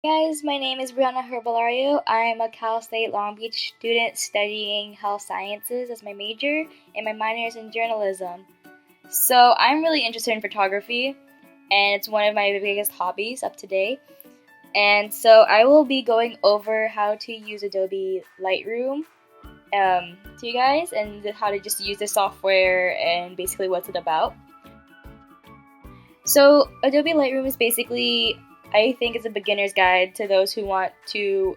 Guys, my name is Brianna Herbalario. I'm a Cal State Long Beach student studying health sciences as my major, and my minor is in journalism. So I'm really interested in photography, and it's one of my biggest hobbies up to date. And so I will be going over how to use Adobe Lightroom to you guys, and how to just use the software and basically what's it about. So Adobe Lightroom is basically, I think, it's a beginner's guide to those who want to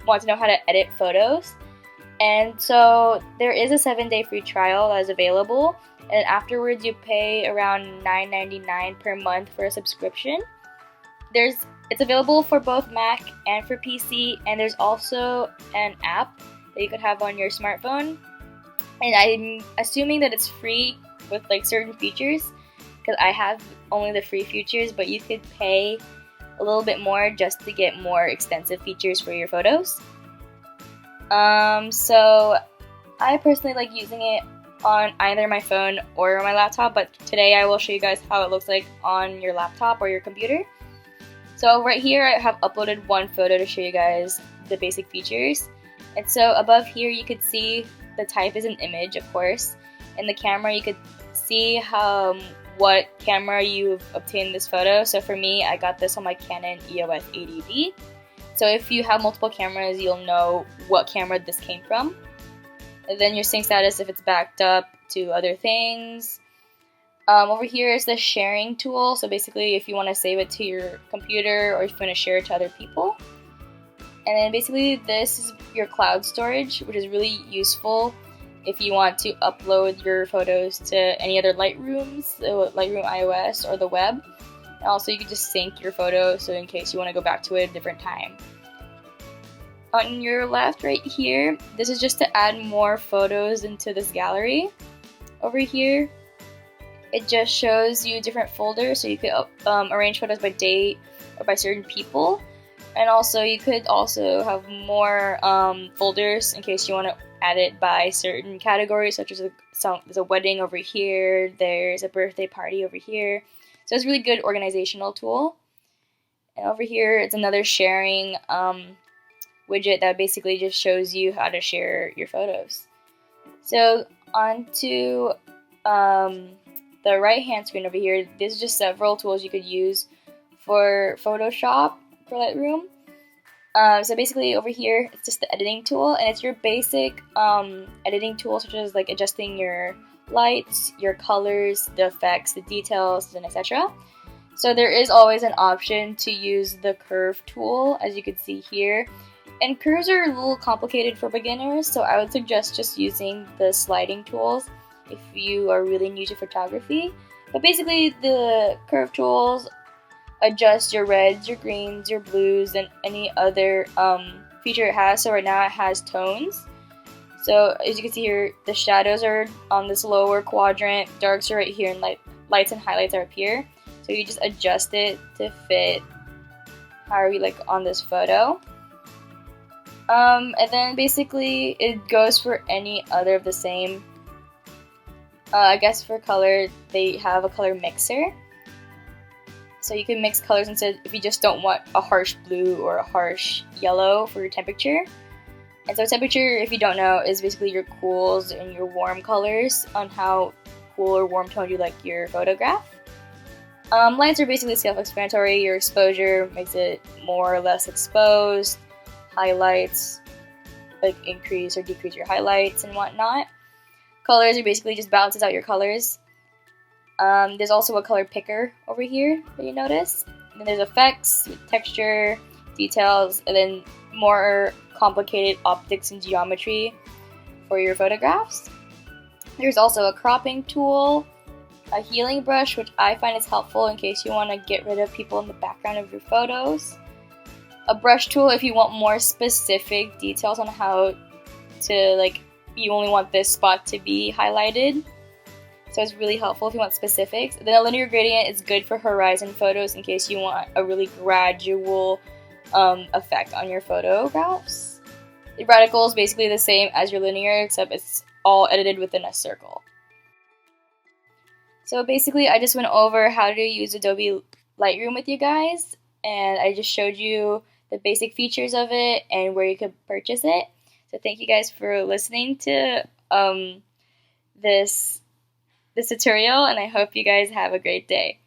know how to edit photos. And so there is a 7-day free trial that is available, and afterwards you pay around $9.99 per month for a subscription. It's available for both Mac and for PC, and there's also an app that you could have on your smartphone. And I'm assuming that it's free with like certain features, because I have only the free features, but you could pay a little bit more just to get more extensive features for your photos. So I personally like using it on either my phone or my laptop, but today I will show you guys how it looks like on your laptop or your computer. So right here I have uploaded one photo to show you guys the basic features. And so above here you could see the type is an image, of course. In the camera you could see what camera you've obtained this photo. So for me, I got this on my Canon EOS 80D. So if you have multiple cameras, you'll know what camera this came from. And then your sync status, if it's backed up to other things. Over here is the sharing tool. So basically if you want to save it to your computer or if you want to share it to other people. And then basically this is your cloud storage, which is really useful if you want to upload your photos to any other Lightrooms, Lightroom iOS or the web. And also you can just sync your photo, so in case you want to go back to it at a different time. On your left right here, this is just to add more photos into this gallery. Over here, it just shows you different folders, so you could arrange photos by date or by certain people. And also you could also have more folders in case you want to add it by certain categories, such as there's a wedding over here, there's a birthday party over here. So it's a really good organizational tool. And over here it's another sharing widget that basically just shows you how to share your photos. So onto the right hand screen over here, there's just several tools you could use for Photoshop for Lightroom. So basically over here, it's just the editing tool, and it's your basic editing tool, such as like adjusting your lights, your colors, the effects, the details, and etc. So there is always an option to use the curve tool, as you can see here. And curves are a little complicated for beginners, so I would suggest just using the sliding tools if you are really new to photography. But basically the curve tools adjust your reds, your greens, your blues, and any other feature it has. So right now it has tones. So as you can see here, the shadows are on this lower quadrant, darks are right here, and lights and highlights are up here. So you just adjust it to fit however you like on this photo. And then basically it goes for any other of the same. I guess for color, they have a color mixer. So you can mix colors instead if you just don't want a harsh blue or a harsh yellow for your temperature. And so temperature, if you don't know, is basically your cools and your warm colors on how cool or warm toned you like your photograph. Lights are basically self-explanatory. Your exposure makes it more or less exposed. Highlights, like increase or decrease your highlights and whatnot. Colors are basically just balances out your colors. There's also a color picker over here that you notice. And then there's effects, texture, details, and then more complicated optics and geometry for your photographs. There's also a cropping tool, a healing brush, which I find is helpful in case you want to get rid of people in the background of your photos. A brush tool if you want more specific details on how to, like, you only want this spot to be highlighted. So it's really helpful if you want specifics. Then a linear gradient is good for horizon photos in case you want a really gradual effect on your photographs. The radical is basically the same as your linear, except it's all edited within a circle. So basically I just went over how to use Adobe Lightroom with you guys, and I just showed you the basic features of it and where you could purchase it. So thank you guys for listening to this tutorial, and I hope you guys have a great day.